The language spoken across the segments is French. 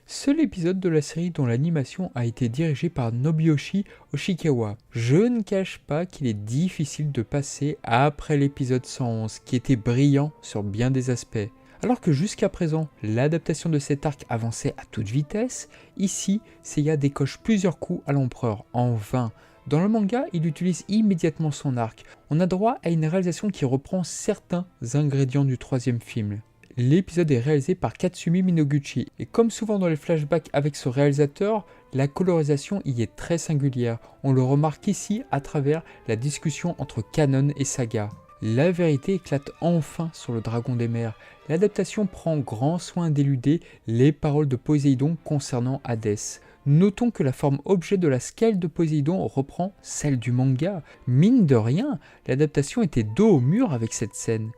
seul épisode de la série dont l'animation a été dirigée par Nobuyoshi Oshikawa. Je ne cache pas qu'il est difficile de passer après l'épisode 111, qui était brillant sur bien des aspects. Alors que jusqu'à présent, l'adaptation de cet arc avançait à toute vitesse, ici, Seiya décoche plusieurs coups à l'empereur, en vain. Dans le manga, il utilise immédiatement son arc. On a droit à une réalisation qui reprend certains ingrédients du troisième film. L'épisode est réalisé par Katsumi Minoguchi, et comme souvent dans les flashbacks avec ce réalisateur, la colorisation y est très singulière. On le remarque ici à travers la discussion entre Kanon et Saga. La vérité éclate enfin sur le dragon des mers. L'adaptation prend grand soin d'éluder les paroles de Poséidon concernant Hadès. Notons que la forme objet de la scale de Poséidon reprend celle du manga. Mine de rien, l'adaptation était dos au mur avec cette scène.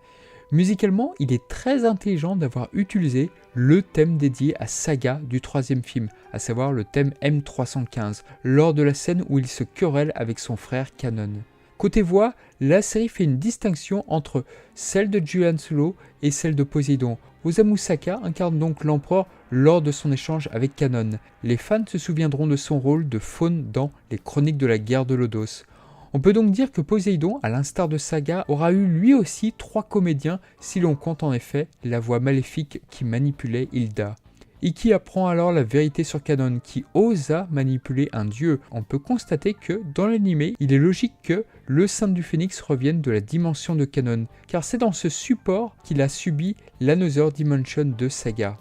Musicalement, il est très intelligent d'avoir utilisé le thème dédié à Saga du troisième film, à savoir le thème M315, lors de la scène où il se querelle avec son frère Kanon. Côté voix, la série fait une distinction entre celle de Julian Solo et celle de Poséidon. Osamu Saka incarne donc l'empereur lors de son échange avec Kanon. Les fans se souviendront de son rôle de faune dans les chroniques de la guerre de Lodos. On peut donc dire que Poséidon, à l'instar de Saga, aura eu lui aussi 3 comédiens si l'on compte en effet la voix maléfique qui manipulait Hilda. Ikki apprend alors la vérité sur Kanon qui osa manipuler un dieu. On peut constater que, dans l'anime, il est logique que le symbole du phénix revienne de la dimension de Kanon, car c'est dans ce support qu'il a subi l'Another Dimension de Saga.